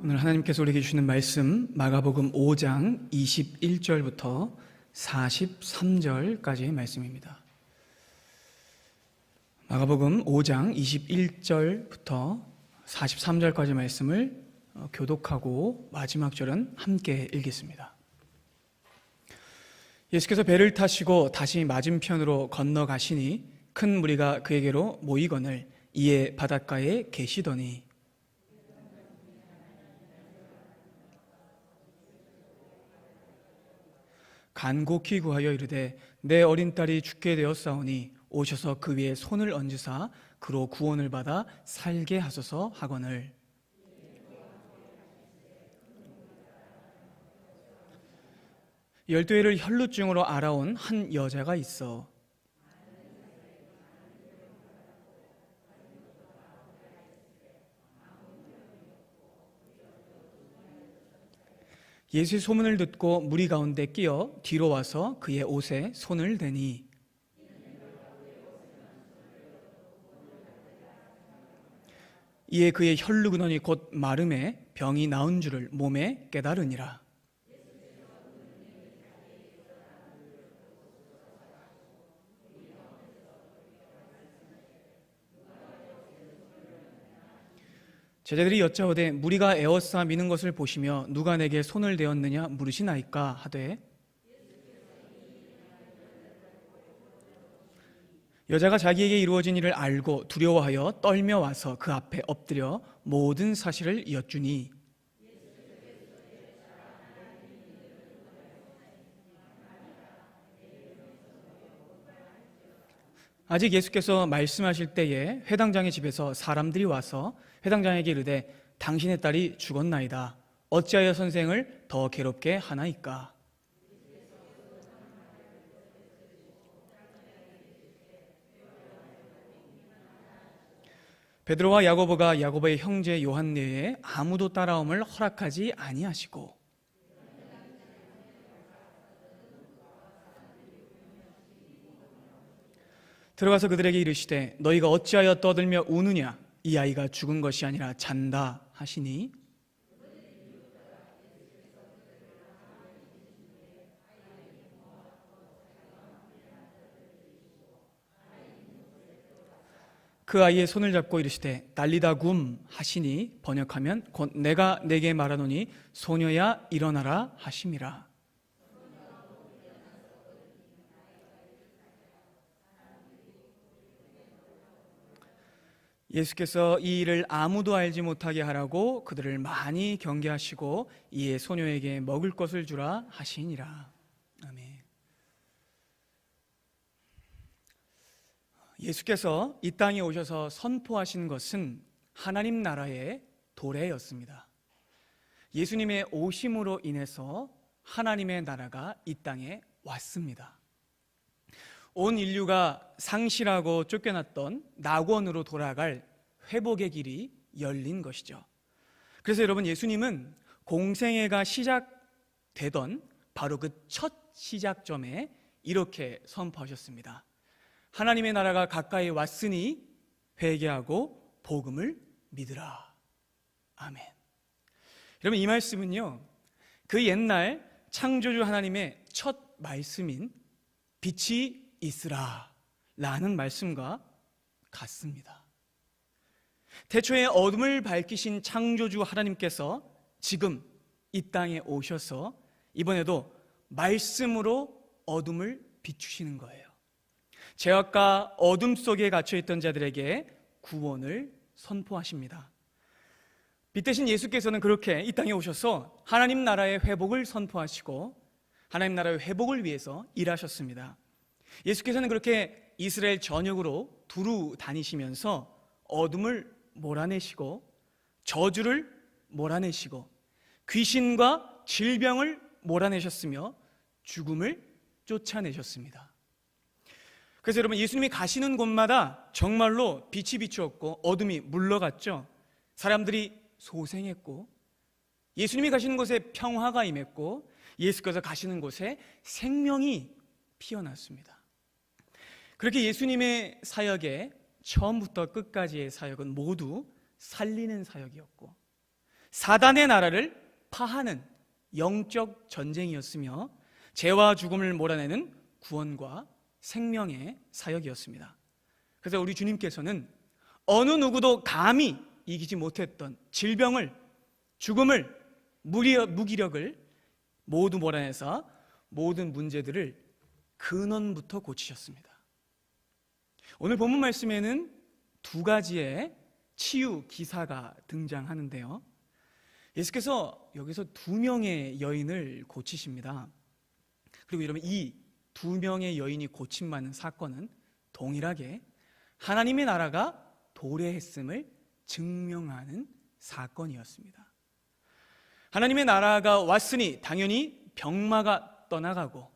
오늘 하나님께서 우리에게 주시는 말씀 마가복음 5장 21절부터 43절까지의 말씀입니다. 마가복음 5장 21절부터 43절까지 말씀을 교독하고 마지막 절은 함께 읽겠습니다. 예수께서 배를 타시고 다시 맞은편으로 건너가시니 큰 무리가 그에게로 모이거늘 이에 바닷가에 계시더니 간곡히 구하여 이르되 내 어린 딸이 죽게 되었사오니 오셔서 그 위에 손을 얹으사 그로 구원을 받아 살게 하소서 하거늘. 열두 해를 혈루증으로 앓아온 한 여자가 있어 예수의 소문을 듣고 무리 가운데 끼어 뒤로 와서 그의 옷에 손을 대니 이에 그의 혈루 근원이 곧 마름에 병이 나은 줄을 몸에 깨달으니라. 제자들이 여짜오되 무리가 에워싸 미는 것을 보시며 누가 내게 손을 대었느냐 물으시나이까 하되 여자가 자기에게 이루어진 일을 알고 두려워하여 떨며 와서 그 앞에 엎드려 모든 사실을 여쭈니 아직 예수께서 말씀하실 때에 회당장의 집에서 사람들이 와서 회당장에게 이르되 당신의 딸이 죽었나이다. 어찌하여 선생을 더 괴롭게 하나이까? 베드로와 야고보가 야고보의 형제 요한네에 아무도 따라옴을 허락하지 아니하시고 들어가서 그들에게 이르시되 너희가 어찌하여 떠들며 우느냐? 이 아이가 죽은 것이 아니라 잔다 하시니 그 아이의 손을 잡고 이르시되 달리다 굼 하시니 번역하면 곧 내가 네게 말하노니 소녀야 일어나라 하심이라. 예수께서 이 일을 아무도 알지 못하게 하라고 그들을 많이 경계하시고 이에 소녀에게 먹을 것을 주라 하시니라. 아멘. 예수께서 이 땅에 오셔서 선포하신 것은 하나님 나라의 도래였습니다. 예수님의 오심으로 인해서 하나님의 나라가 이 땅에 왔습니다. 온 인류가 상실하고 쫓겨났던 낙원으로 돌아갈 회복의 길이 열린 것이죠. 그래서 여러분, 예수님은 공생애가 시작되던 바로 그 첫 시작점에 이렇게 선포하셨습니다. 하나님의 나라가 가까이 왔으니 회개하고 복음을 믿으라. 아멘. 여러분, 이 말씀은요, 그 옛날 창조주 하나님의 첫 말씀인 빛이 있으라 라는 말씀과 같습니다. 태초에 어둠을 밝히신 창조주 하나님께서 지금 이 땅에 오셔서 이번에도 말씀으로 어둠을 비추시는 거예요. 죄악과 어둠 속에 갇혀있던 자들에게 구원을 선포하십니다. 빛 대신 예수께서는 그렇게 이 땅에 오셔서 하나님 나라의 회복을 선포하시고 하나님 나라의 회복을 위해서 일하셨습니다. 예수께서는 그렇게 이스라엘 전역으로 두루 다니시면서 어둠을 몰아내시고 저주를 몰아내시고 귀신과 질병을 몰아내셨으며 죽음을 쫓아내셨습니다. 그래서 여러분, 예수님이 가시는 곳마다 정말로 빛이 비추었고 어둠이 물러갔죠. 사람들이 소생했고 예수님이 가시는 곳에 평화가 임했고 예수께서 가시는 곳에 생명이 피어났습니다. 그렇게 예수님의 사역의 처음부터 끝까지의 사역은 모두 살리는 사역이었고 사단의 나라를 파하는 영적 전쟁이었으며 죄와 죽음을 몰아내는 구원과 생명의 사역이었습니다. 그래서 우리 주님께서는 어느 누구도 감히 이기지 못했던 질병을, 죽음을, 무기력을 모두 몰아내서 모든 문제들을 근원부터 고치셨습니다. 오늘 본문 말씀에는 두 가지의 치유 기사가 등장하는데요, 예수께서 여기서 2명의 여인을 고치십니다. 그리고 여러분, 이 2명의 여인이 고침받는 사건은 동일하게 하나님의 나라가 도래했음을 증명하는 사건이었습니다. 하나님의 나라가 왔으니 당연히 병마가 떠나가고,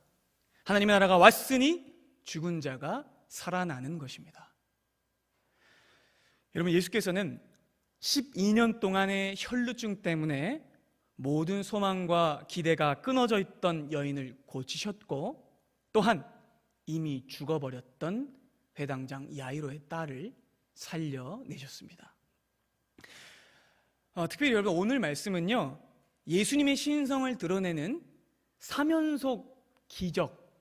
하나님의 나라가 왔으니 죽은 자가 살아나는 것입니다. 여러분, 예수께서는 12년 동안의 혈루증 때문에 모든 소망과 기대가 끊어져 있던 여인을 고치셨고, 또한 이미 죽어버렸던 회당장 야이로의 딸을 살려내셨습니다. 특별히 여러분, 오늘 말씀은요, 예수님의 신성을 드러내는 사면속 기적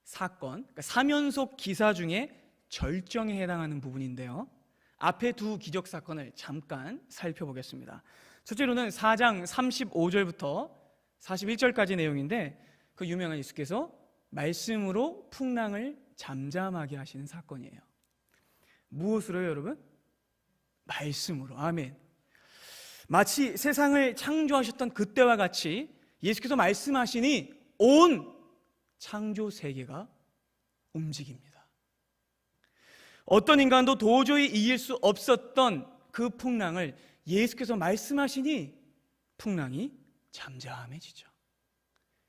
사건, 그러니까 사면속 기사 중에 절정에 해당하는 부분인데요, 앞에 두 기적 사건을 잠깐 살펴보겠습니다. 첫째로는 4장 35절부터 41절까지 내용인데, 그 유명한 예수께서 말씀으로 풍랑을 잠잠하게 하시는 사건이에요. 무엇으로요, 여러분? 말씀으로. 아멘. 마치 세상을 창조하셨던 그때와 같이 예수께서 말씀하시니 온 창조 세계가 움직입니다. 어떤 인간도 도저히 이길 수 없었던 그 풍랑을 예수께서 말씀하시니 풍랑이 잠잠해지죠.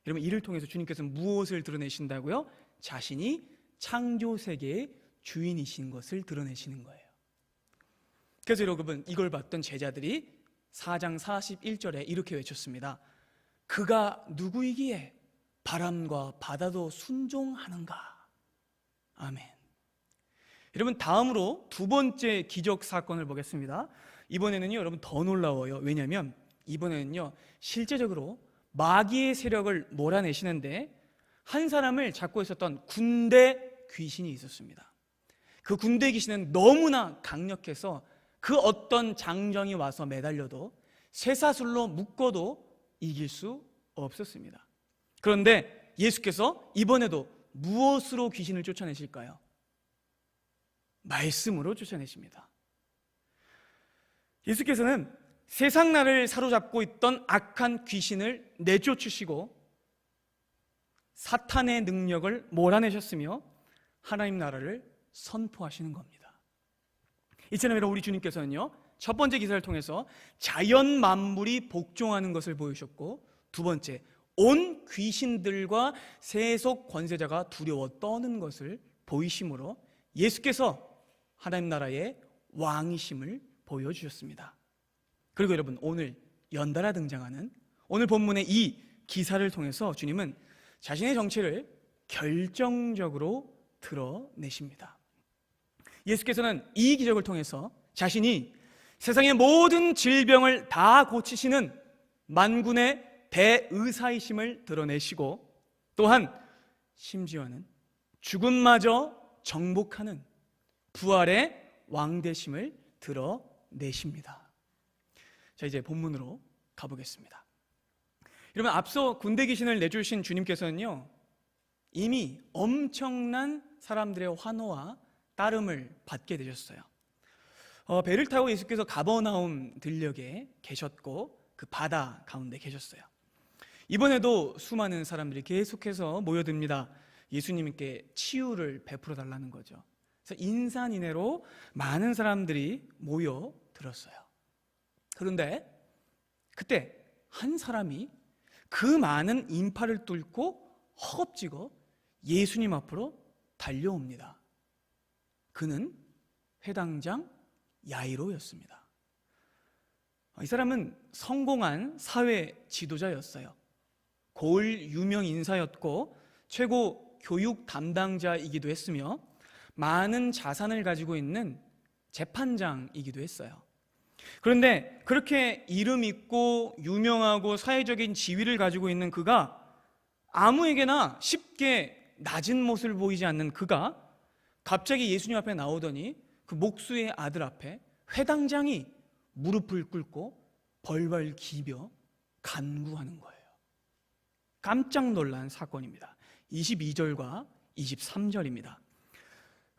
여러분, 이를 통해서 주님께서는 무엇을 드러내신다고요? 자신이 창조 세계의 주인이신 것을 드러내시는 거예요. 그래서 여러분, 이걸 봤던 제자들이 4장 41절에 이렇게 외쳤습니다. 그가 누구이기에 바람과 바다도 순종하는가? 아멘. 여러분, 다음으로 두 번째 기적 사건을 보겠습니다. 이번에는요, 여러분, 더 놀라워요. 왜냐하면 이번에는요, 실제적으로 마귀의 세력을 몰아내시는데 한 사람을 잡고 있었던 군대 귀신이 있었습니다. 그 군대 귀신은 너무나 강력해서 그 어떤 장정이 와서 매달려도 쇠사슬로 묶어도 이길 수 없었습니다. 그런데 예수께서 이번에도 무엇으로 귀신을 쫓아내실까요? 말씀으로 쫓아내십니다. 예수께서는 세상 나라를 사로잡고 있던 악한 귀신을 내쫓으시고 사탄의 능력을 몰아내셨으며 하나님 나라를 선포하시는 겁니다. 이처럼 우리 주님께서는요, 첫 번째 기사를 통해서 자연 만물이 복종하는 것을 보여주셨고, 두 번째, 온 귀신들과 세속 권세자가 두려워 떠는 것을 보이심으로 예수께서 하나님 나라의 왕이심을 보여주셨습니다. 그리고 여러분, 오늘 연달아 등장하는 오늘 본문의 이 기사를 통해서 주님은 자신의 정체를 결정적으로 드러내십니다. 예수께서는 이 기적을 통해서 자신이 세상의 모든 질병을 다 고치시는 만군의 대의사이심을 드러내시고, 또한 심지어는 죽음마저 정복하는 부활의 왕되심을 드러내십니다. 자, 이제 본문으로 가보겠습니다. 여러분, 앞서 군대 귀신을 내주신 주님께서는요, 이미 엄청난 사람들의 환호와 따름을 받게 되셨어요. 배를 타고 예수께서 가버나움 들녘에 계셨고, 그 바다 가운데 계셨어요. 이번에도 수많은 사람들이 계속해서 모여듭니다. 예수님께 치유를 베풀어 달라는 거죠. 그래서 인산인해로 많은 사람들이 모여들었어요. 그런데 그때 한 사람이 그 많은 인파를 뚫고 허겁지겁 예수님 앞으로 달려옵니다. 그는 회당장 야이로였습니다. 이 사람은 성공한 사회 지도자였어요. 고을 유명 인사였고 최고 교육 담당자이기도 했으며 많은 자산을 가지고 있는 재판장이기도 했어요. 그런데 그렇게 이름 있고 유명하고 사회적인 지위를 가지고 있는 그가 아무에게나 쉽게 낮은 모습을 보이지 않는 그가 갑자기 예수님 앞에 나오더니 그 목수의 아들 앞에 회당장이 무릎을 꿇고 벌벌 기벼 간구하는 거예요. 깜짝 놀란 사건입니다. 22절과 23절입니다.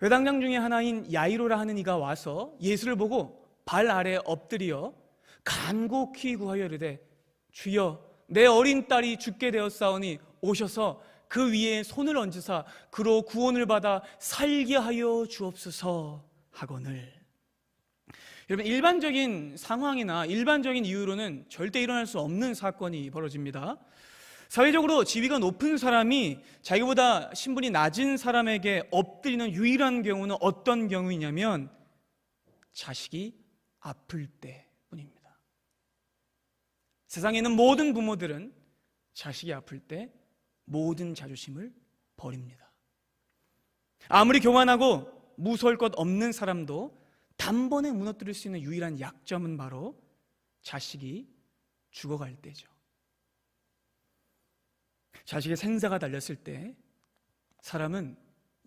회당장 중에 하나인 야이로라 하는 이가 와서 예수를 보고 발 아래 엎드려 간곡히 구하여 이르되 주여 내 어린 딸이 죽게 되었사오니 오셔서 그 위에 손을 얹으사 그로 구원을 받아 살게 하여 주옵소서 하거늘. 여러분, 일반적인 상황이나 일반적인 이유로는 절대 일어날 수 없는 사건이 벌어집니다. 사회적으로 지위가 높은 사람이 자기보다 신분이 낮은 사람에게 엎드리는 유일한 경우는 어떤 경우이냐면 자식이 아플 때뿐입니다. 세상에 있는 모든 부모들은 자식이 아플 때 모든 자존심을 버립니다. 아무리 교만하고 무서울 것 없는 사람도 단번에 무너뜨릴 수 있는 유일한 약점은 바로 자식이 죽어갈 때죠. 자식의 생사가 달렸을 때 사람은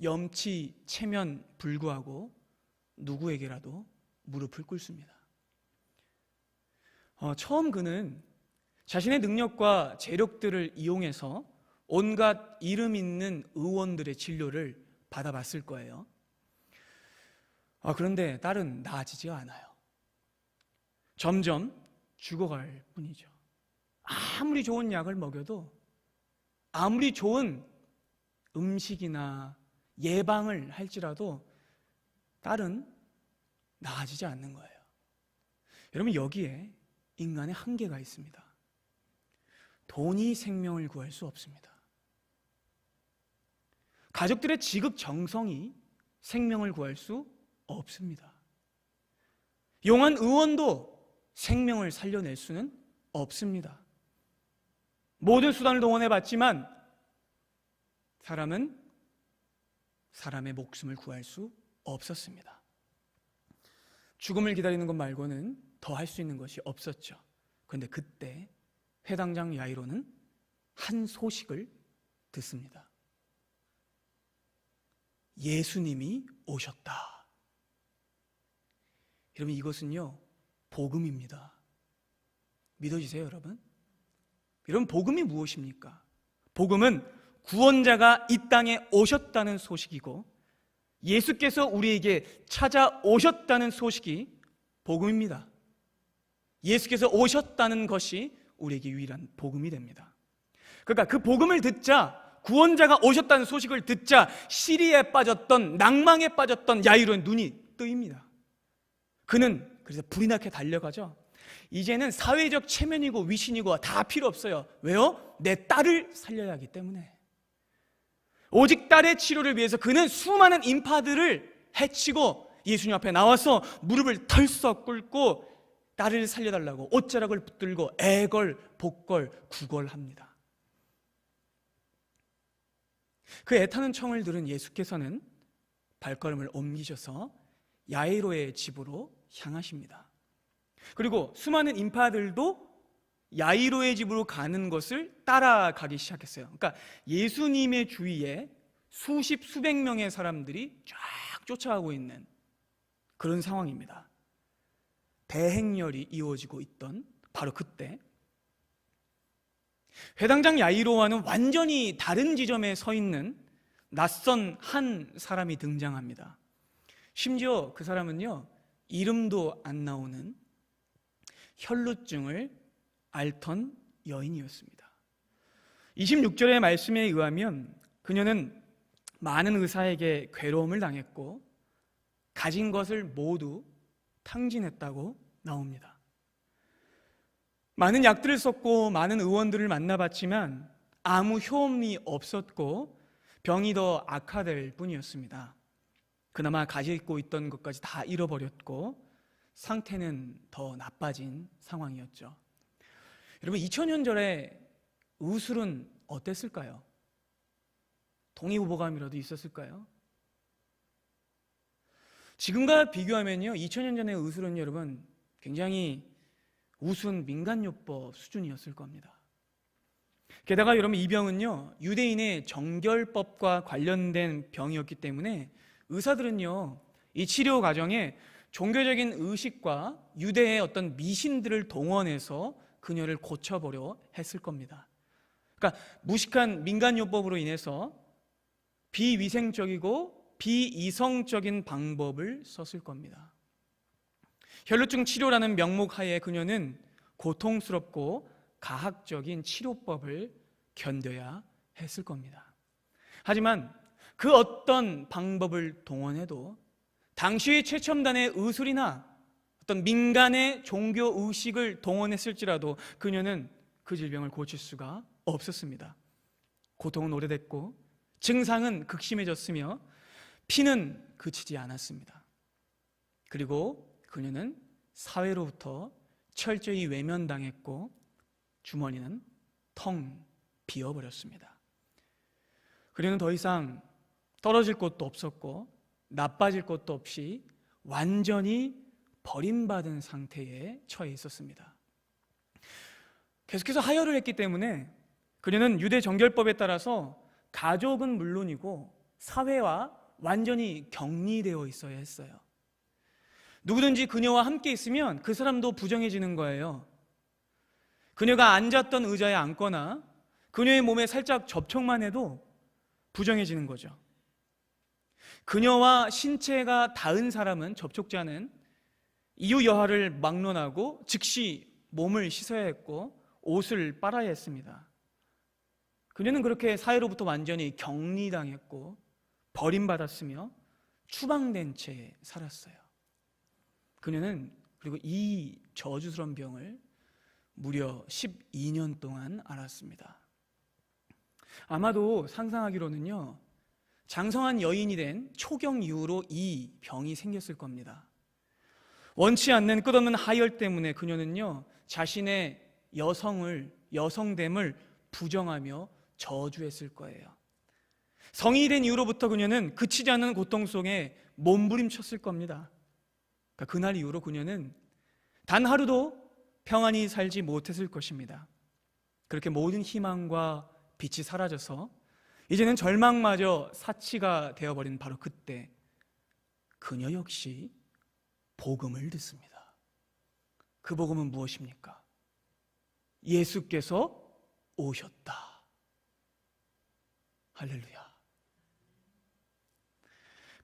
염치, 체면 불구하고 누구에게라도 무릎을 꿇습니다. 처음 그는 자신의 능력과 재력들을 이용해서 온갖 이름 있는 의원들의 진료를 받아봤을 거예요. 그런데 딸은 나아지지가 않아요. 점점 죽어갈 뿐이죠. 아무리 좋은 약을 먹여도, 아무리 좋은 음식이나 예방을 할지라도 딸은 나아지지 않는 거예요. 여러분, 여기에 인간의 한계가 있습니다. 돈이 생명을 구할 수 없습니다. 가족들의 지극 정성이 생명을 구할 수 없습니다. 용한 의원도 생명을 살려낼 수는 없습니다. 모든 수단을 동원해 봤지만 사람은 사람의 목숨을 구할 수 없었습니다. 죽음을 기다리는 것 말고는 더 할 수 있는 것이 없었죠. 그런데 그때 회당장 야이로는 한 소식을 듣습니다. 예수님이 오셨다. 여러분, 이것은요 복음입니다. 믿어지세요, 여러분? 여러분, 복음이 무엇입니까? 복음은 구원자가 이 땅에 오셨다는 소식이고 예수께서 우리에게 찾아오셨다는 소식이 복음입니다. 예수께서 오셨다는 것이 우리에게 유일한 복음이 됩니다. 그러니까 그 복음을 듣자, 구원자가 오셨다는 소식을 듣자 시리에 빠졌던, 낭망에 빠졌던 야이로의 눈이 뜨입니다. 그는 그래서 불이 나게 달려가죠. 이제는 사회적 체면이고 위신이고 다 필요 없어요. 왜요? 내 딸을 살려야 하기 때문에. 오직 딸의 치료를 위해서 그는 수많은 인파들을 해치고 예수님 앞에 나와서 무릎을 털썩 꿇고 딸을 살려달라고 옷자락을 붙들고 애걸, 복걸, 구걸합니다. 그 애타는 청을 들은 예수께서는 발걸음을 옮기셔서 야이로의 집으로 향하십니다. 그리고 수많은 인파들도 야이로의 집으로 가는 것을 따라가기 시작했어요. 그러니까 예수님의 주위에 수십, 수백 명의 사람들이 쫙 쫓아가고 있는 그런 상황입니다. 대행렬이 이루어지고 있던 바로 그때 회당장 야이로와는 완전히 다른 지점에 서 있는 낯선 한 사람이 등장합니다. 심지어 그 사람은요, 이름도 안 나오는 혈루증을 앓던 여인이었습니다. 26절의 말씀에 의하면 그녀는 많은 의사에게 괴로움을 당했고 가진 것을 모두 탕진했다고 나옵니다. 많은 약들을 썼고 많은 의원들을 만나봤지만 아무 효험이 없었고 병이 더 악화될 뿐이었습니다. 그나마 가지고 있던 것까지 다 잃어버렸고 상태는 더 나빠진 상황이었죠. 여러분, 2000년 전에 의술은 어땠을까요? 동의보감이라도 있었을까요? 지금과 비교하면요, 2000년 전의 의술은 여러분 굉장히 우스운 민간요법 수준이었을 겁니다. 게다가 여러분, 이 병은요, 유대인의 정결법과 관련된 병이었기 때문에 의사들은요, 이 치료 과정에 종교적인 의식과 유대의 어떤 미신들을 동원해서 그녀를 고쳐보려 했을 겁니다. 그러니까 무식한 민간요법으로 인해서 비위생적이고 비이성적인 방법을 썼을 겁니다. 혈루증 치료라는 명목 하에 그녀는 고통스럽고 가학적인 치료법을 견뎌야 했을 겁니다. 하지만 그 어떤 방법을 동원해도 당시의 최첨단의 의술이나 어떤 민간의 종교 의식을 동원했을지라도 그녀는 그 질병을 고칠 수가 없었습니다. 고통은 오래됐고 증상은 극심해졌으며 피는 그치지 않았습니다. 그리고 그녀는 사회로부터 철저히 외면당했고 주머니는 텅 비어버렸습니다. 그녀는 더 이상 떨어질 곳도 없었고 나빠질 곳도 없이 완전히 버림받은 상태에 처해 있었습니다. 계속해서 하혈을 했기 때문에 그녀는 유대 정결법에 따라서 가족은 물론이고 사회와 완전히 격리되어 있어야 했어요. 누구든지 그녀와 함께 있으면 그 사람도 부정해지는 거예요. 그녀가 앉았던 의자에 앉거나 그녀의 몸에 살짝 접촉만 해도 부정해지는 거죠. 그녀와 신체가 닿은 사람은, 접촉자는 이유 여하를 막론하고 즉시 몸을 씻어야 했고 옷을 빨아야 했습니다. 그녀는 그렇게 사회로부터 완전히 격리당했고 버림받았으며 추방된 채 살았어요. 그녀는 그리고 이 저주스러운 병을 무려 12년 동안 앓았습니다. 아마도 상상하기로는요, 장성한 여인이 된 초경 이후로 이 병이 생겼을 겁니다. 원치 않는 끝없는 하혈 때문에 그녀는요, 자신의 여성됨을 부정하며 저주했을 거예요. 성인이 된 이후로부터 그녀는 그치지 않는 고통 속에 몸부림쳤을 겁니다. 그러니까 그날 이후로 그녀는 단 하루도 평안히 살지 못했을 것입니다. 그렇게 모든 희망과 빛이 사라져서 이제는 절망마저 사치가 되어버린 바로 그때 그녀 역시 복음을 듣습니다. 그 복음은 무엇입니까? 예수께서 오셨다. 할렐루야.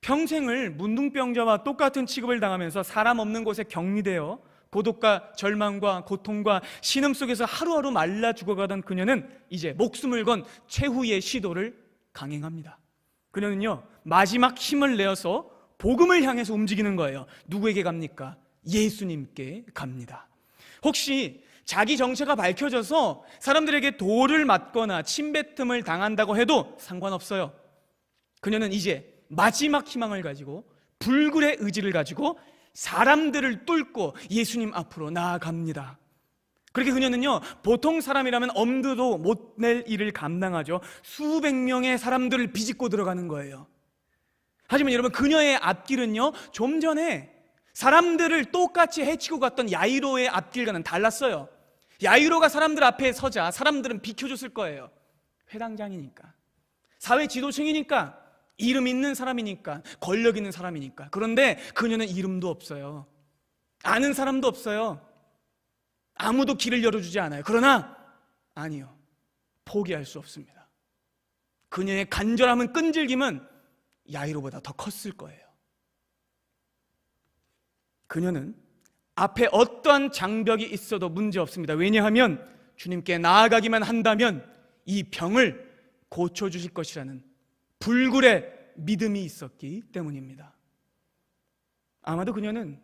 평생을 문둥병자와 똑같은 취급을 당하면서 사람 없는 곳에 격리되어 고독과 절망과 고통과 신음 속에서 하루하루 말라 죽어가던 그녀는 이제 목숨을 건 최후의 시도를 강행합니다. 그녀는요, 마지막 힘을 내어서 복음을 향해서 움직이는 거예요. 누구에게 갑니까? 예수님께 갑니다. 혹시 자기 정체가 밝혀져서 사람들에게 돌을 맞거나 침뱉음을 당한다고 해도 상관없어요. 그녀는 이제 마지막 희망을 가지고 불굴의 의지를 가지고 사람들을 뚫고 예수님 앞으로 나아갑니다. 그렇게 그녀는요, 보통 사람이라면 엄두도 못 낼 일을 감당하죠. 수백 명의 사람들을 비집고 들어가는 거예요. 하지만 여러분, 그녀의 앞길은요, 좀 전에 사람들을 똑같이 해치고 갔던 야이로의 앞길과는 달랐어요. 야이로가 사람들 앞에 서자 사람들은 비켜줬을 거예요. 회당장이니까, 사회 지도층이니까, 이름 있는 사람이니까, 권력 있는 사람이니까. 그런데 그녀는 이름도 없어요. 아는 사람도 없어요. 아무도 길을 열어주지 않아요. 그러나 아니요, 포기할 수 없습니다. 그녀의 간절함은, 끈질김은 야이로보다 더 컸을 거예요. 그녀는 앞에 어떠한 장벽이 있어도 문제 없습니다. 왜냐하면 주님께 나아가기만 한다면 이 병을 고쳐주실 것이라는 불굴의 믿음이 있었기 때문입니다. 아마도 그녀는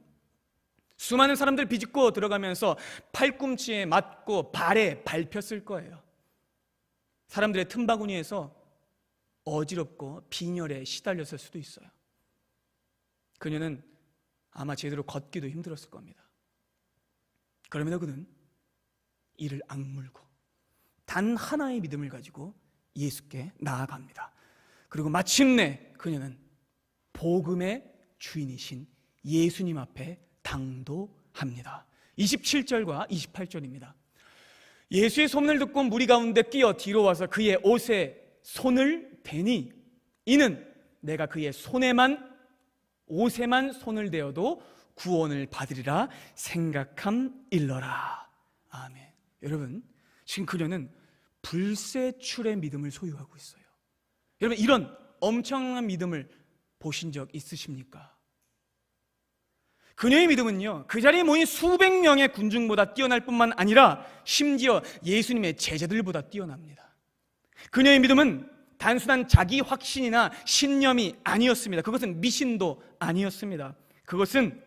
수많은 사람들 비집고 들어가면서 팔꿈치에 맞고 발에 밟혔을 거예요. 사람들의 틈바구니에서 어지럽고 빈혈에 시달렸을 수도 있어요. 그녀는 아마 제대로 걷기도 힘들었을 겁니다. 그럼에도 그는 이를 악물고 단 하나의 믿음을 가지고 예수께 나아갑니다. 그리고 마침내 그녀는 복음의 주인이신 예수님 앞에 당도합니다. 27절과 28절입니다. 예수의 소문을 듣고 무리 가운데 끼어 뒤로 와서 그의 옷에 손을 대니 이는 내가 그의 옷에만 손을 대어도 구원을 받으리라 생각함일러라. 아멘. 여러분, 지금 그녀는 불세출의 믿음을 소유하고 있어요. 여러분, 이런 엄청난 믿음을 보신 적 있으십니까? 그녀의 믿음은요, 그 자리에 모인 수백 명의 군중보다 뛰어날 뿐만 아니라 심지어 예수님의 제자들보다 뛰어납니다. 그녀의 믿음은 단순한 자기 확신이나 신념이 아니었습니다. 그것은 미신도 아니었습니다. 그것은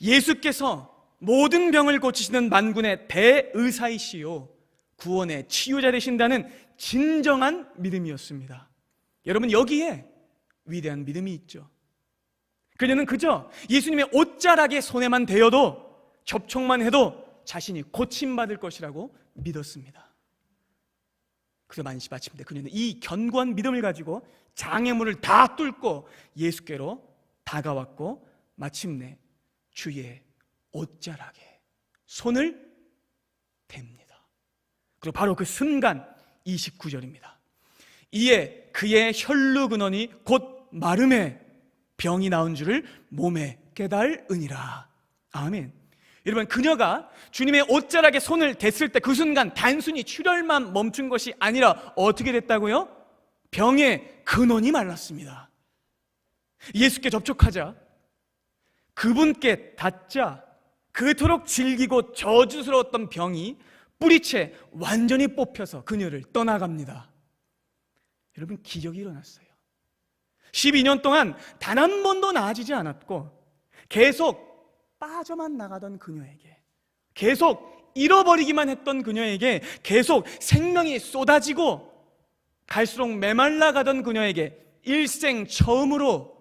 예수께서 모든 병을 고치시는 만군의 대의사이시요 구원의 치유자 되신다는 진정한 믿음이었습니다. 여러분, 여기에 위대한 믿음이 있죠. 그녀는 그저 예수님의 옷자락의 손에만 대어도, 접촉만 해도 자신이 고침받을 것이라고 믿었습니다. 그래서 마침내 그녀는 이 견고한 믿음을 가지고 장애물을 다 뚫고 예수께로 다가왔고 마침내 주의 옷자락에 손을 댑니다. 그리고 바로 그 순간 29절입니다. 이에 그의 혈루 근원이 곧 마름에 병이 나은 줄을 몸에 깨달으니라. 아멘. 여러분, 그녀가 주님의 옷자락에 손을 댔을 때 그 순간 단순히 출혈만 멈춘 것이 아니라 어떻게 됐다고요? 병의 근원이 말랐습니다. 예수께 접촉하자, 그분께 닿자 그토록 질기고 저주스러웠던 병이 뿌리채 완전히 뽑혀서 그녀를 떠나갑니다. 여러분, 기적이 일어났어요. 12년 동안 단 한 번도 나아지지 않았고 계속 빠져만 나가던 그녀에게, 계속 잃어버리기만 했던 그녀에게, 계속 생명이 쏟아지고 갈수록 메말라가던 그녀에게 일생 처음으로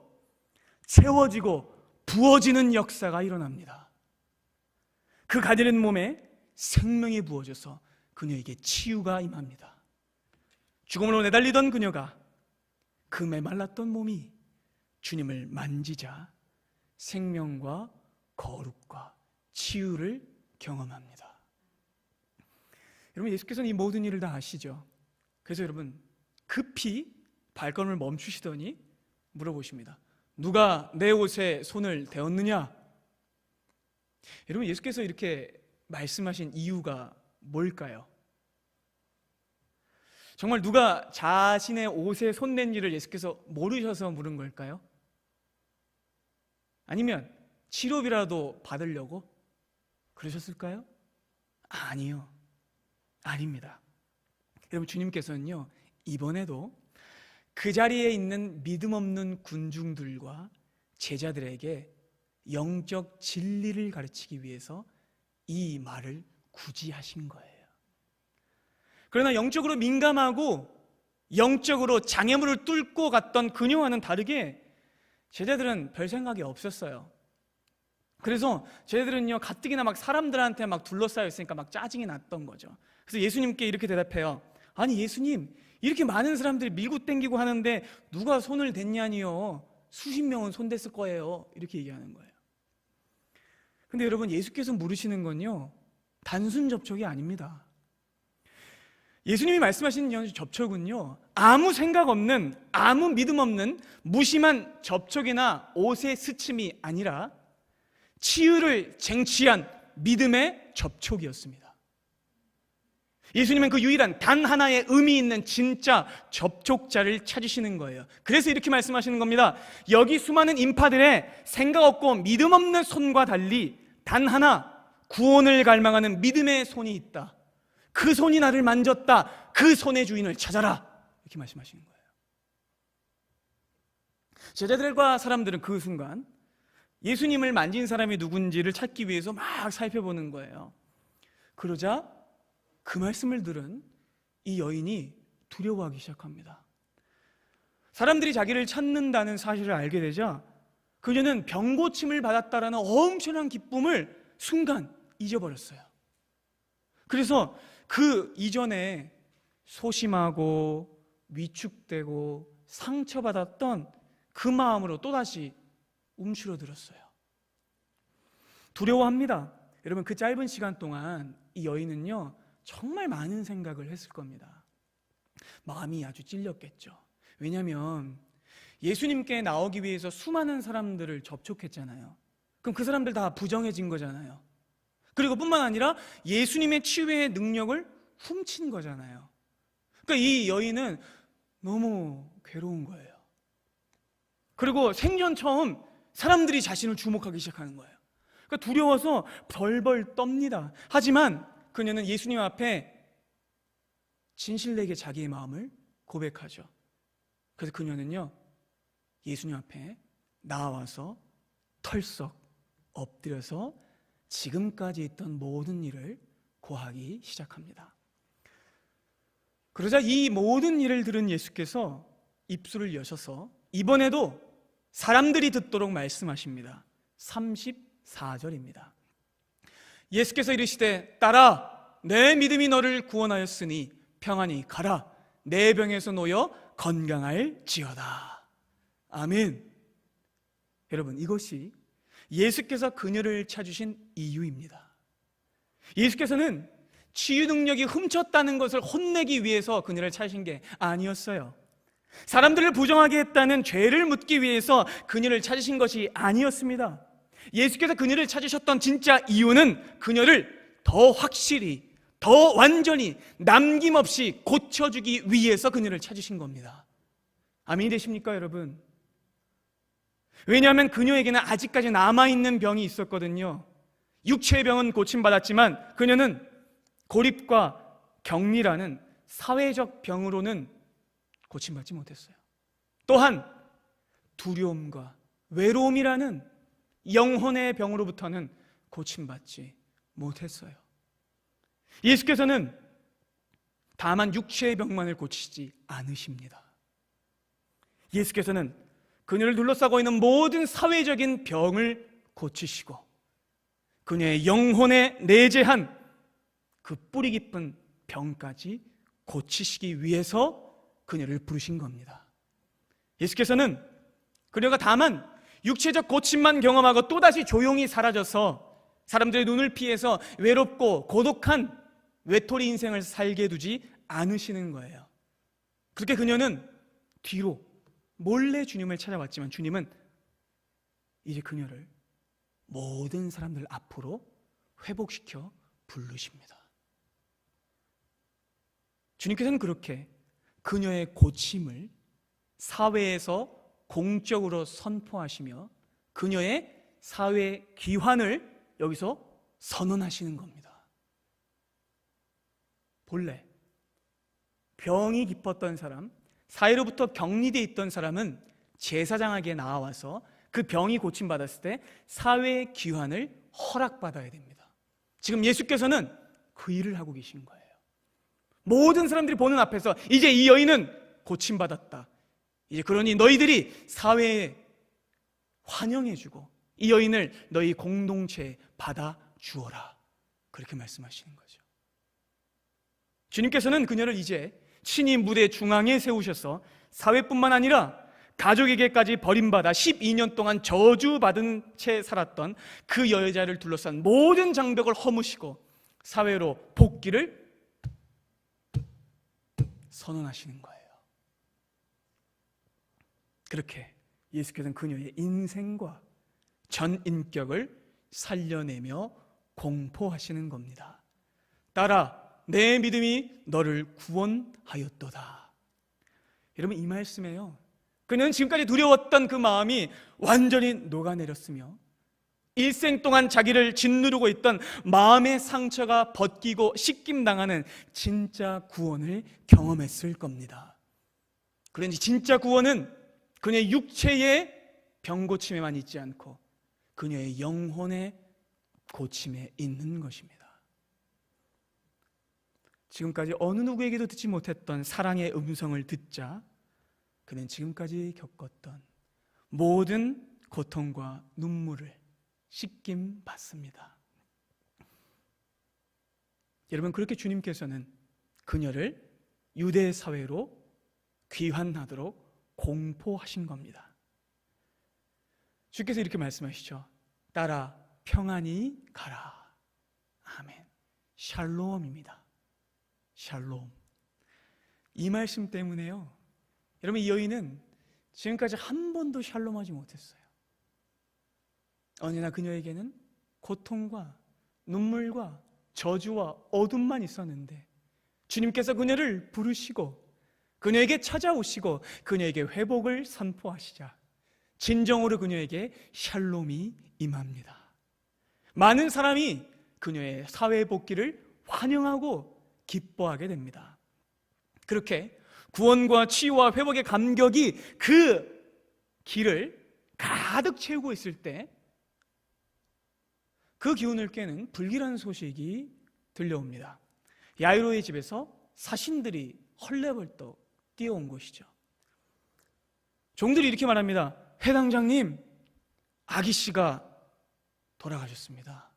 채워지고 부어지는 역사가 일어납니다. 그 가지는 몸에 생명이 부어져서 그녀에게 치유가 임합니다. 죽음으로 내달리던 그녀가 그 메말랐던 몸이 주님을 만지자 생명과 거룩과 치유를 경험합니다. 여러분, 예수께서는 이 모든 일을 다 아시죠? 그래서 여러분, 급히 발걸음을 멈추시더니 물어보십니다. 누가 내 옷에 손을 대었느냐? 여러분, 예수께서 이렇게 말씀하신 이유가 뭘까요? 정말 누가 자신의 옷에 손댄지를 예수께서 모르셔서 물은 걸까요? 아니면 치료비라도 받으려고 그러셨을까요? 아니요, 아닙니다. 여러분, 주님께서는요, 이번에도 그 자리에 있는 믿음 없는 군중들과 제자들에게 영적 진리를 가르치기 위해서 이 말을 굳이 하신 거예요. 그러나 영적으로 민감하고 영적으로 장애물을 뚫고 갔던 그녀와는 다르게 제자들은 별 생각이 없었어요. 그래서 제자들은요, 가뜩이나 막 사람들한테 막 둘러싸여 있으니까 막 짜증이 났던 거죠. 그래서 예수님께 이렇게 대답해요. 아니 예수님, 이렇게 많은 사람들이 밀고 땡기고 하는데 누가 손을 댔냐니요? 수십 명은 손댔을 거예요. 이렇게 얘기하는 거예요. 근데 여러분, 예수께서 물으시는 건요, 단순 접촉이 아닙니다. 예수님이 말씀하시는 접촉은요, 아무 생각 없는, 아무 믿음 없는 무심한 접촉이나 옷의 스침이 아니라 치유를 쟁취한 믿음의 접촉이었습니다. 예수님은 그 유일한 단 하나의 의미 있는 진짜 접촉자를 찾으시는 거예요. 그래서 이렇게 말씀하시는 겁니다. 여기 수많은 인파들의 생각 없고 믿음 없는 손과 달리 단 하나 구원을 갈망하는 믿음의 손이 있다. 그 손이 나를 만졌다. 그 손의 주인을 찾아라. 이렇게 말씀하시는 거예요. 제자들과 사람들은 그 순간 예수님을 만진 사람이 누군지를 찾기 위해서 막 살펴보는 거예요. 그러자 그 말씀을 들은 이 여인이 두려워하기 시작합니다. 사람들이 자기를 찾는다는 사실을 알게 되자 그녀는 병고침을 받았다라는 엄청난 기쁨을 순간 잊어버렸어요. 그래서 그 이전에 소심하고 위축되고 상처받았던 그 마음으로 또다시 움츠러들었어요. 두려워합니다. 여러분, 그 짧은 시간 동안 이 여인은요 정말 많은 생각을 했을 겁니다. 마음이 아주 찔렸겠죠. 왜냐하면 예수님께 나오기 위해서 수많은 사람들을 접촉했잖아요. 그럼 그 사람들 다 부정해진 거잖아요. 그리고 뿐만 아니라 예수님의 치유의 능력을 훔친 거잖아요. 그러니까 이 여인은 너무 괴로운 거예요. 그리고 생전 처음 사람들이 자신을 주목하기 시작하는 거예요. 그러니까 두려워서 벌벌 떱니다. 하지만 그녀는 예수님 앞에 진실되게 자기의 마음을 고백하죠. 그래서 그녀는요 예수님 앞에 나와서 털썩 엎드려서 지금까지 있던 모든 일을 고하기 시작합니다. 그러자 이 모든 일을 들은 예수께서 입술을 여셔서 이번에도 사람들이 듣도록 말씀하십니다. 34절입니다. 예수께서 이르시되 딸아 내 믿음이 너를 구원하였으니 평안히 가라 내 병에서 놓여 건강할지어다. 아멘. 여러분, 이것이 예수께서 그녀를 찾으신 이유입니다. 예수께서는 치유 능력이 훔쳤다는 것을 혼내기 위해서 그녀를 찾으신 게 아니었어요. 사람들을 부정하게 했다는 죄를 묻기 위해서 그녀를 찾으신 것이 아니었습니다. 예수께서 그녀를 찾으셨던 진짜 이유는 그녀를 더 확실히, 더 완전히, 남김없이 고쳐주기 위해서 그녀를 찾으신 겁니다. 아멘이 되십니까, 여러분? 왜냐하면 그녀에게는 아직까지 남아있는 병이 있었거든요. 육체의 병은 고침받았지만 그녀는 고립과 격리라는 사회적 병으로는 고침받지 못했어요. 또한 두려움과 외로움이라는 영혼의 병으로부터는 고침받지 못했어요. 예수께서는 다만 육체의 병만을 고치지 않으십니다. 예수께서는 그녀를 둘러싸고 있는 모든 사회적인 병을 고치시고 그녀의 영혼에 내재한 그 뿌리 깊은 병까지 고치시기 위해서 그녀를 부르신 겁니다. 예수께서는 그녀가 다만 육체적 고침만 경험하고 또다시 조용히 사라져서 사람들의 눈을 피해서 외롭고 고독한 외톨이 인생을 살게 두지 않으시는 거예요. 그렇게 그녀는 뒤로 몰래 주님을 찾아왔지만 주님은 이제 그녀를 모든 사람들 앞으로 회복시켜 부르십니다. 주님께서는 그렇게 그녀의 고침을 사회에서 공적으로 선포하시며 그녀의 사회 귀환을 여기서 선언하시는 겁니다. 본래 병이 깊었던 사람, 사회로부터 격리되어 있던 사람은 제사장에게 나와서 그 병이 고침받았을 때 사회 귀환을 허락받아야 됩니다. 지금 예수께서는 그 일을 하고 계신 거예요. 모든 사람들이 보는 앞에서 이제 이 여인은 고침받았다. 이제 그러니 너희들이 사회에 환영해주고 이 여인을 너희 공동체에 받아주어라. 그렇게 말씀하시는 거죠. 주님께서는 그녀를 이제 친히 무대 중앙에 세우셔서 사회뿐만 아니라 가족에게까지 버림받아 12년 동안 저주받은 채 살았던 그 여자를 둘러싼 모든 장벽을 허무시고 사회로 복귀를 선언하시는 거예요. 그렇게 예수께서는 그녀의 인생과 전 인격을 살려내며 공포하시는 겁니다. 딸아, 내 믿음이 너를 구원하였도다. 여러분, 이 말씀에요, 그녀는 지금까지 두려웠던 그 마음이 완전히 녹아내렸으며 일생 동안 자기를 짓누르고 있던 마음의 상처가 벗기고 씻김당하는 진짜 구원을 경험했을 겁니다. 그런지 진짜 구원은 그녀의 육체의 병고침에만 있지 않고 그녀의 영혼의 고침에 있는 것입니다. 지금까지 어느 누구에게도 듣지 못했던 사랑의 음성을 듣자 그는 지금까지 겪었던 모든 고통과 눈물을 씻김 받습니다. 여러분, 그렇게 주님께서는 그녀를 유대 사회로 귀환하도록 공포하신 겁니다. 주께서 이렇게 말씀하시죠. 딸아, 평안히 가라. 아멘. 샬롬입니다. 샬롬. 이 말씀 때문에요, 여러분, 이 여인은 지금까지 한 번도 샬롬하지 못했어요. 언제나 그녀에게는 고통과 눈물과 저주와 어둠만 있었는데 주님께서 그녀를 부르시고 그녀에게 찾아오시고 그녀에게 회복을 선포하시자 진정으로 그녀에게 샬롬이 임합니다. 많은 사람이 그녀의 사회 복귀를 환영하고 기뻐하게 됩니다. 그렇게 구원과 치유와 회복의 감격이 그 길을 가득 채우고 있을 때 그 기운을 깨는 불길한 소식이 들려옵니다. 야이로의 집에서 사신들이 헐레벌떡 뛰어온 것이죠. 종들이 이렇게 말합니다. 회당장님, 아기씨가 돌아가셨습니다.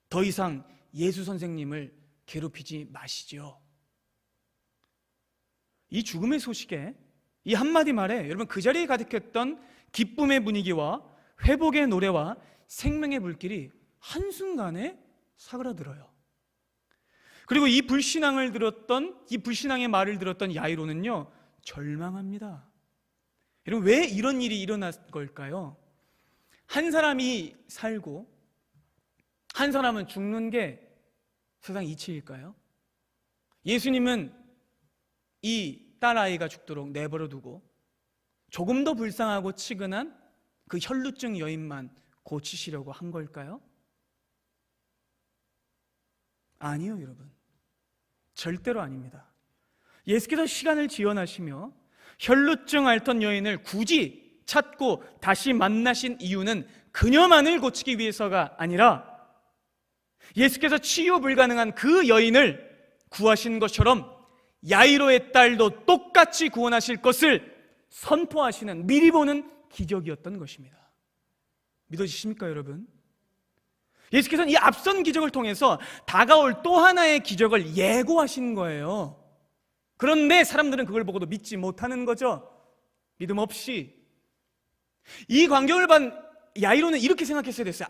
더 이상 예수 선생님을 괴롭히지 마시죠. 이 죽음의 소식에, 이 한마디 말에 여러분 그 자리에 가득했던 기쁨의 분위기와 회복의 노래와 생명의 불길이 한순간에 사그라들어요. 그리고 이 불신앙의 말을 들었던 야이로는요, 절망합니다. 여러분, 왜 이런 일이 일어난 걸까요? 한 사람이 살고 한 사람은 죽는 게 세상 이치일까요? 예수님은 이 딸아이가 죽도록 내버려 두고 조금 더 불쌍하고 치근한 그 혈루증 여인만 고치시려고 한 걸까요? 아니요, 여러분. 절대로 아닙니다. 예수께서 시간을 지연하시며 혈루증 앓던 여인을 굳이 찾고 다시 만나신 이유는 그녀만을 고치기 위해서가 아니라 예수께서 치유 불가능한 그 여인을 구하신 것처럼 야이로의 딸도 똑같이 구원하실 것을 선포하시는, 미리 보는 기적이었던 것입니다. 믿어지십니까, 여러분? 예수께서는 이 앞선 기적을 통해서 다가올 또 하나의 기적을 예고하신 거예요. 그런데 사람들은 그걸 보고도 믿지 못하는 거죠. 믿음 없이. 이 광경을 본 야이로는 이렇게 생각했어야 됐어요.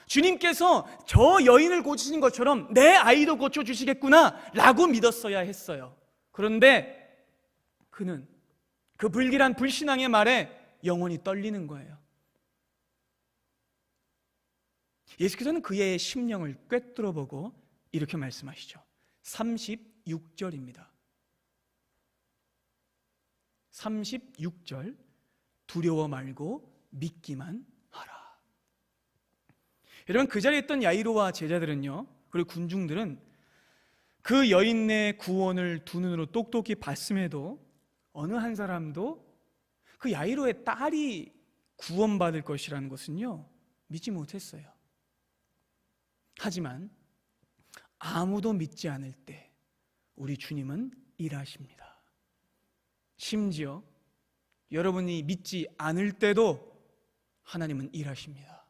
주님께서 저 여인을 고치신 것처럼 내 아이도 고쳐주시겠구나 라고 믿었어야 했어요. 그런데 그는 그 불길한 불신앙의 말에 영혼이 떨리는 거예요. 예수께서는 그의 심령을 꿰뚫어보고 이렇게 말씀하시죠. 36절입니다. 36절, 두려워 말고 믿기만 하라. 여러분, 그 자리에 있던 야이로와 제자들은요, 그리고 군중들은 그 여인의 구원을 두 눈으로 똑똑히 봤음에도 어느 한 사람도 그 야이로의 딸이 구원받을 것이라는 것은요, 믿지 못했어요. 하지만 아무도 믿지 않을 때 우리 주님은 일하십니다. 심지어 여러분이 믿지 않을 때도 하나님은 일하십니다.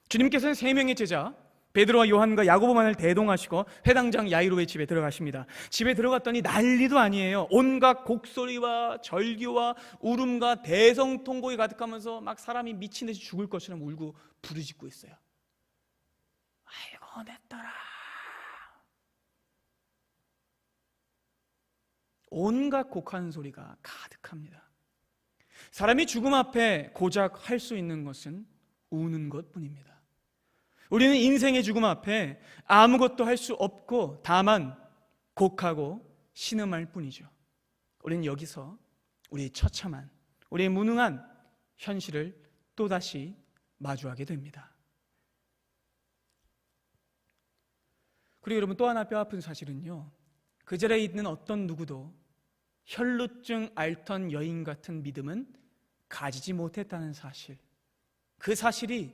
주님께서는 세 명의 제자 베드로와 요한과 야고보만을 대동하시고 회당장 야이로의 집에 들어가십니다. 집에 들어갔더니 난리도 아니에요. 온갖 곡소리와 절규와 울음과 대성통곡이 가득하면서 막 사람이 미친 듯이 죽을 것처럼 울고 부르짖고 있어요. 아이고 내 딸아. 온갖 곡하는 소리가 가득합니다. 사람이 죽음 앞에 고작 할 수 있는 것은 우는 것뿐입니다. 우리는 인생의 죽음 앞에 아무것도 할 수 없고 다만 곡하고 신음할 뿐이죠. 우리는 여기서 우리의 처참한, 우리의 무능한 현실을 또다시 마주하게 됩니다. 그리고 여러분, 또 하나 뼈아픈 사실은요, 그 자리에 있는 어떤 누구도 혈루증 앓던 여인 같은 믿음은 가지지 못했다는 사실, 그 사실이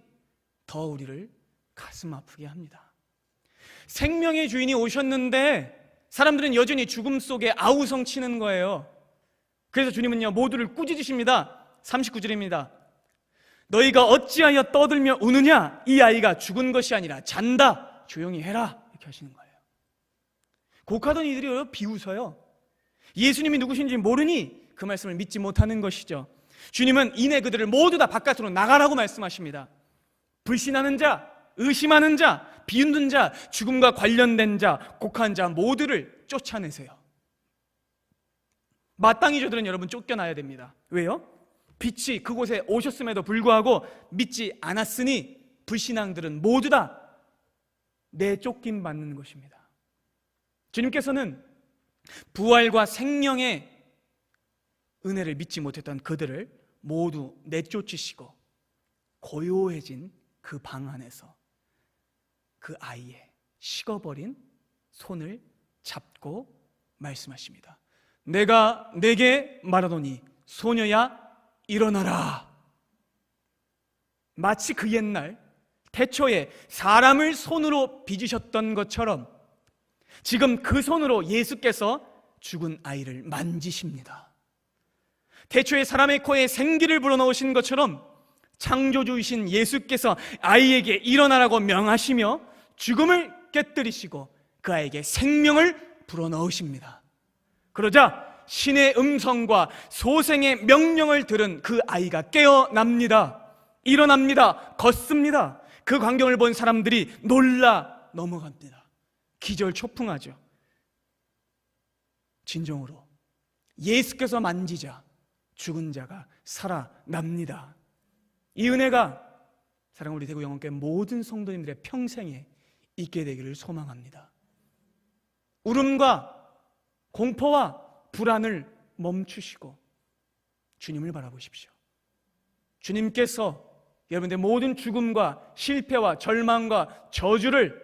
더 우리를 가슴 아프게 합니다. 생명의 주인이 오셨는데 사람들은 여전히 죽음 속에 아우성 치는 거예요. 그래서 주님은요, 모두를 꾸짖으십니다. 39절입니다. 너희가 어찌하여 떠들며 우느냐? 이 아이가 죽은 것이 아니라 잔다. 조용히 해라. 이렇게 하시는 거예요. 곡하던 이들이 비웃어요. 예수님이 누구신지 모르니 그 말씀을 믿지 못하는 것이죠. 주님은 이내 그들을 모두 다 바깥으로 나가라고 말씀하십니다. 불신하는 자, 의심하는 자, 비웃는 자, 죽음과 관련된 자, 곡한 자 모두를 쫓아내세요. 마땅히 저들은 여러분 쫓겨나야 됩니다. 왜요? 빛이 그곳에 오셨음에도 불구하고 믿지 않았으니 불신앙들은 모두 다 내쫓김 받는 것입니다. 주님께서는 부활과 생명의 은혜를 믿지 못했던 그들을 모두 내쫓으시고 고요해진 그 방 안에서 그 아이의 식어버린 손을 잡고 말씀하십니다. 내가 내게 말하노니 소녀야 일어나라. 마치 그 옛날 태초에 사람을 손으로 빚으셨던 것처럼 지금 그 손으로 예수께서 죽은 아이를 만지십니다. 태초에 사람의 코에 생기를 불어넣으신 것처럼 창조주이신 예수께서 아이에게 일어나라고 명하시며 죽음을 깨뜨리시고 그 아이에게 생명을 불어넣으십니다. 그러자 신의 음성과 소생의 명령을 들은 그 아이가 깨어납니다. 일어납니다. 걷습니다. 그 광경을 본 사람들이 놀라 넘어갑니다. 기절초풍하죠. 진정으로 예수께서 만지자 죽은 자가 살아납니다. 이 은혜가 사랑하는 우리 대구 영혼교회 모든 성도님들의 평생에 있게 되기를 소망합니다. 울음과 공포와 불안을 멈추시고 주님을 바라보십시오. 주님께서 여러분들의 모든 죽음과 실패와 절망과 저주를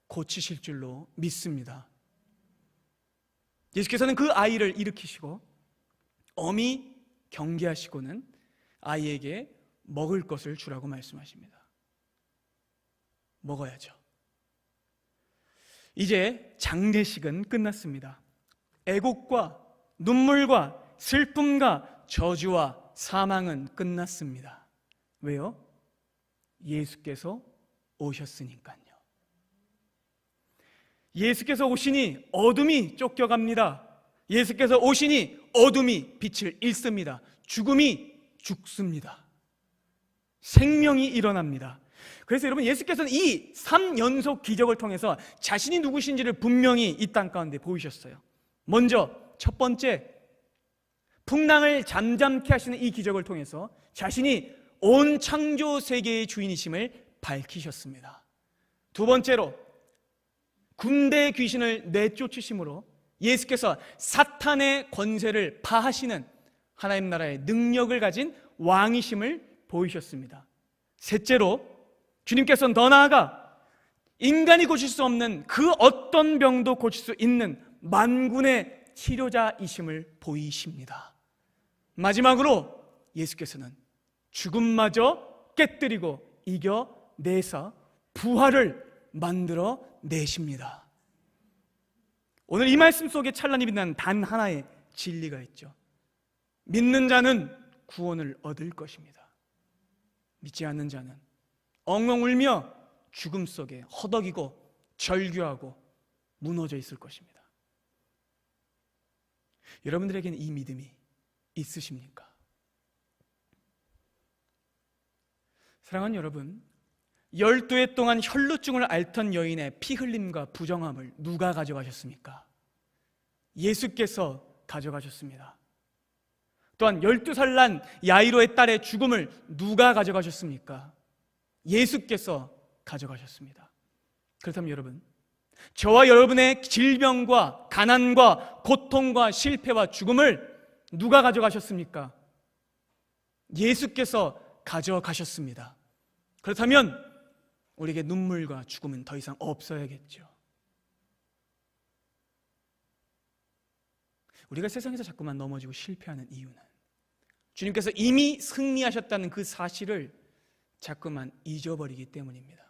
고치실 줄로 믿습니다. 예수께서는 그 아이를 일으키시고 엄히 경계하시고는 아이에게 먹을 것을 주라고 말씀하십니다. 먹어야죠. 이제 장례식은 끝났습니다. 애곡과 눈물과 슬픔과 저주와 사망은 끝났습니다. 왜요? 예수께서 오셨으니까요. 예수께서 오시니 어둠이 쫓겨갑니다. 예수께서 오시니 어둠이 빛을 잃습니다. 죽음이 죽습니다. 생명이 일어납니다. 그래서 여러분 예수께서는 이 3연속 기적을 통해서 자신이 누구신지를 분명히 이 땅 가운데 보이셨어요. 먼저 첫 번째, 풍랑을 잠잠케 하시는 이 기적을 통해서 자신이 온 창조 세계의 주인이심을 밝히셨습니다. 두 번째로 군대의 귀신을 내쫓으심으로 예수께서 사탄의 권세를 파하시는 하나님 나라의 능력을 가진 왕이심을 보이셨습니다. 셋째로 주님께서 더 나아가 인간이 고칠 수 없는 그 어떤 병도 고칠 수 있는 만군의 치료자이심을 보이십니다. 마지막으로 예수께서는 죽음마저 깨뜨리고 이겨내서 부활을 만들어 내십니다. 오늘 이 말씀 속에 찬란히 빛나는 단 하나의 진리가 있죠. 믿는 자는 구원을 얻을 것입니다. 믿지 않는 자는 엉엉 울며 죽음 속에 허덕이고 절규하고 무너져 있을 것입니다. 여러분들에게는 이 믿음이 있으십니까? 사랑하는 여러분, 12해 동안 혈루증을 앓던 여인의 피 흘림과 부정함을 누가 가져가셨습니까? 예수께서 가져가셨습니다. 또한 12살 난 야이로의 딸의 죽음을 누가 가져가셨습니까? 예수께서 가져가셨습니다. 그렇다면 여러분, 저와 여러분의 질병과 가난과 고통과 실패와 죽음을 누가 가져가셨습니까? 예수께서 가져가셨습니다. 그렇다면 우리에게 눈물과 죽음은 더 이상 없어야겠죠. 우리가 세상에서 자꾸만 넘어지고 실패하는 이유는 주님께서 이미 승리하셨다는 그 사실을 자꾸만 잊어버리기 때문입니다.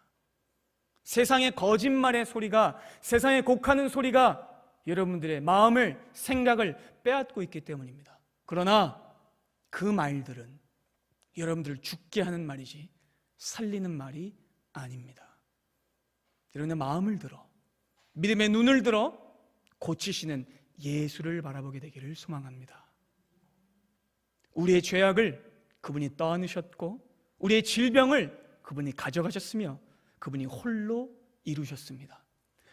세상의 거짓말의 소리가, 세상의 곡하는 소리가 여러분들의 마음을, 생각을 빼앗고 있기 때문입니다. 그러나 그 말들은 여러분들을 죽게 하는 말이지 살리는 말이 아닙니다. 여러분의 마음을 들어, 믿음의 눈을 들어 고치시는 예수를 바라보게 되기를 소망합니다. 우리의 죄악을 그분이 떠안으셨고 우리의 질병을 그분이 가져가셨으며 그분이 홀로 이루셨습니다.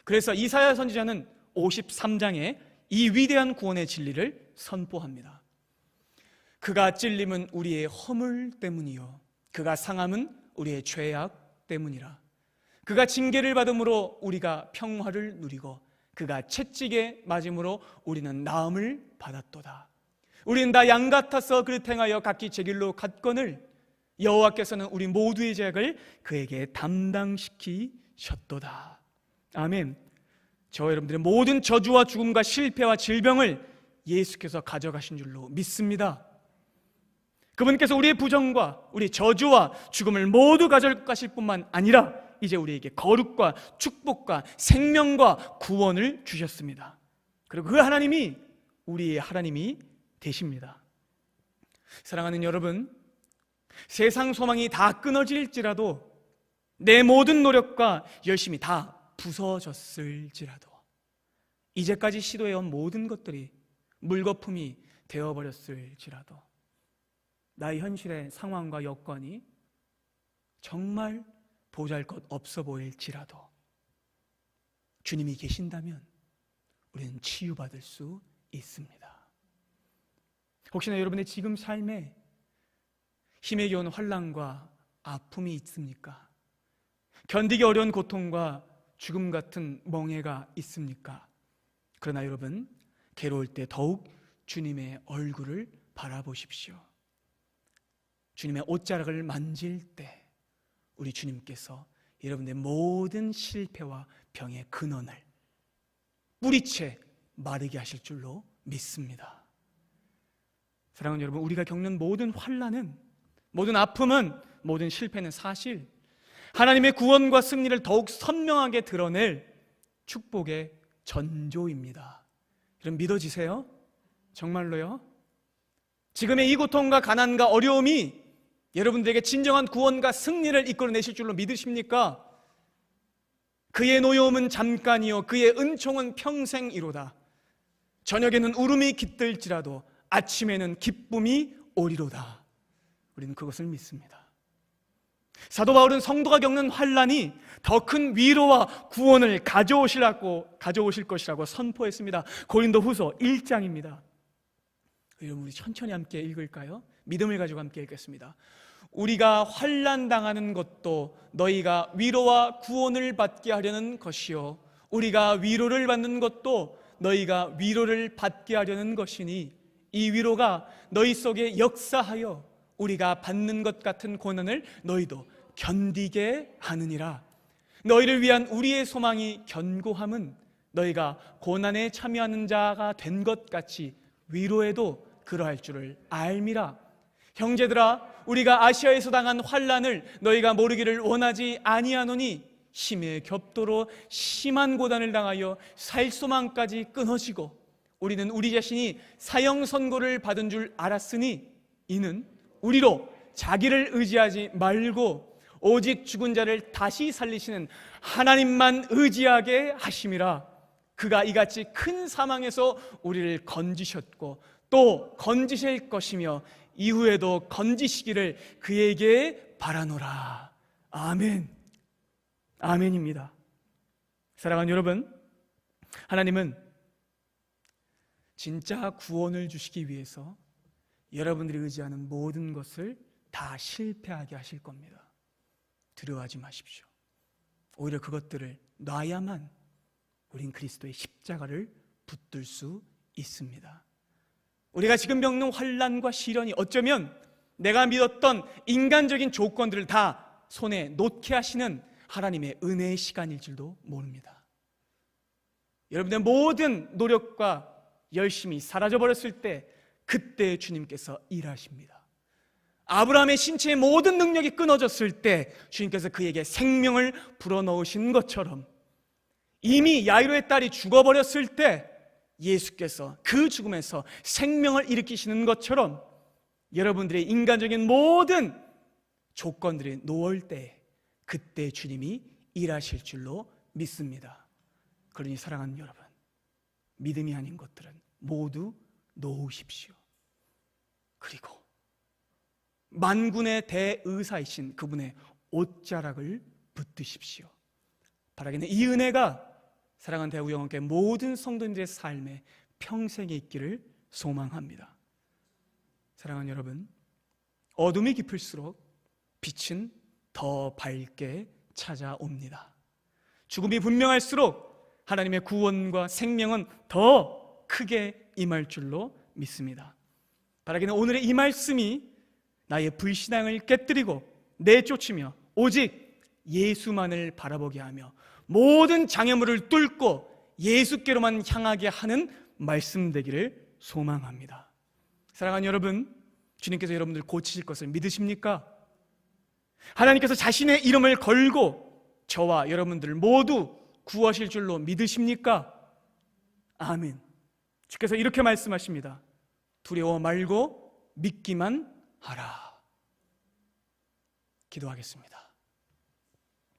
그래서 이사야 선지자는 53장에 이 위대한 구원의 진리를 선포합니다. 그가 찔림은 우리의 허물 때문이요 그가 상함은 우리의 죄악 때문이라. 그가 징계를 받음으로 우리가 평화를 누리고 그가 채찍에 맞음으로 우리는 나음을 받았도다. 우리는 다 양 같아서 그릇 행하여 각기 제 길로 갔거늘 여호와께서는 우리 모두의 죄악을 그에게 담당시키셨도다. 아멘. 저와 여러분들의 모든 저주와 죽음과 실패와 질병을 예수께서 가져가신 줄로 믿습니다. 그분께서 우리의 부정과 우리 저주와 죽음을 모두 가져가실 뿐만 아니라 이제 우리에게 거룩과 축복과 생명과 구원을 주셨습니다. 그리고 그 하나님이 우리의 하나님이 되십니다. 사랑하는 여러분, 세상 소망이 다 끊어질지라도 내 모든 노력과 열심이 다 부서졌을지라도 이제까지 시도해온 모든 것들이 물거품이 되어버렸을지라도 나의 현실의 상황과 여건이 정말 보잘것없어 보일지라도 주님이 계신다면 우리는 치유받을 수 있습니다. 혹시나 여러분의 지금 삶에 힘에 겨운 환난과 아픔이 있습니까? 견디기 어려운 고통과 죽음 같은 멍해가 있습니까? 그러나 여러분, 괴로울 때 더욱 주님의 얼굴을 바라보십시오. 주님의 옷자락을 만질 때 우리 주님께서 여러분의 모든 실패와 병의 근원을 뿌리채 마르게 하실 줄로 믿습니다. 사랑하는 여러분, 우리가 겪는 모든 환난은, 모든 아픔은, 모든 실패는 사실 하나님의 구원과 승리를 더욱 선명하게 드러낼 축복의 전조입니다. 여러분 믿어지세요? 정말로요? 지금의 이 고통과 가난과 어려움이 여러분들에게 진정한 구원과 승리를 이끌어내실 줄로 믿으십니까? 그의 노여움은 잠깐이요 그의 은총은 평생이로다. 저녁에는 울음이 깃들지라도 아침에는 기쁨이 오리로다. 우리는 그것을 믿습니다. 사도 바울은 성도가 겪는 환난이 더 큰 위로와 구원을 가져오실 것이라고 선포했습니다. 고린도후서 1장입니다. 여러분 우리 천천히 함께 읽을까요? 믿음을 가지고 함께 읽겠습니다. 우리가 환난 당하는 것도 너희가 위로와 구원을 받게 하려는 것이요 우리가 위로를 받는 것도 너희가 위로를 받게 하려는 것이니 이 위로가 너희 속에 역사하여 우리가 받는 것 같은 고난을 너희도 견디게 하느니라. 너희를 위한 우리의 소망이 견고함은 너희가 고난에 참여하는 자가 된 것 같이 위로에도 그러할 줄을 알미라. 형제들아, 우리가 아시아에서 당한 환난을 너희가 모르기를 원하지 아니하노니 심의 겹도로 심한 고난을 당하여 살 소망까지 끊어지고 우리는 우리 자신이 사형 선고를 받은 줄 알았으니 이는 우리로 자기를 의지하지 말고 오직 죽은 자를 다시 살리시는 하나님만 의지하게 하심이라. 그가 이같이 큰 사망에서 우리를 건지셨고 또 건지실 것이며 이후에도 건지시기를 그에게 바라노라. 아멘. 아멘입니다. 사랑하는 여러분, 하나님은 진짜 구원을 주시기 위해서 여러분들이 의지하는 모든 것을 다 실패하게 하실 겁니다. 두려워하지 마십시오. 오히려 그것들을 놔야만 우린 그리스도의 십자가를 붙들 수 있습니다. 우리가 지금 겪는 환난과 시련이 어쩌면 내가 믿었던 인간적인 조건들을 다 손에 놓게 하시는 하나님의 은혜의 시간일 줄도 모릅니다. 여러분의 모든 노력과 열심이 사라져버렸을 때 그때 주님께서 일하십니다. 아브라함의 신체의 모든 능력이 끊어졌을 때 주님께서 그에게 생명을 불어넣으신 것처럼 이미 야이로의 딸이 죽어버렸을 때 예수께서 그 죽음에서 생명을 일으키시는 것처럼 여러분들의 인간적인 모든 조건들이 놓을 때 그때 주님이 일하실 줄로 믿습니다. 그러니 사랑하는 여러분, 믿음이 아닌 것들은 모두 놓으십시오. 그리고 만군의 대의사이신 그분의 옷자락을 붙드십시오. 바라기는 이 은혜가 사랑하는 대우영원교회 모든 성도님들의 삶에 평생에 있기를 소망합니다. 사랑하는 여러분, 어둠이 깊을수록 빛은 더 밝게 찾아옵니다. 죽음이 분명할수록 하나님의 구원과 생명은 더 크게 임할 줄로 믿습니다. 바라기는 오늘의 이 말씀이 나의 불신앙을 깨뜨리고 내쫓으며 오직 예수만을 바라보게 하며 모든 장애물을 뚫고 예수께로만 향하게 하는 말씀 되기를 소망합니다. 사랑하는 여러분, 주님께서 여러분들 고치실 것을 믿으십니까? 하나님께서 자신의 이름을 걸고 저와 여러분들 모두 구하실 줄로 믿으십니까? 아멘. 주께서 이렇게 말씀하십니다. 두려워 말고 믿기만 하라. 기도하겠습니다.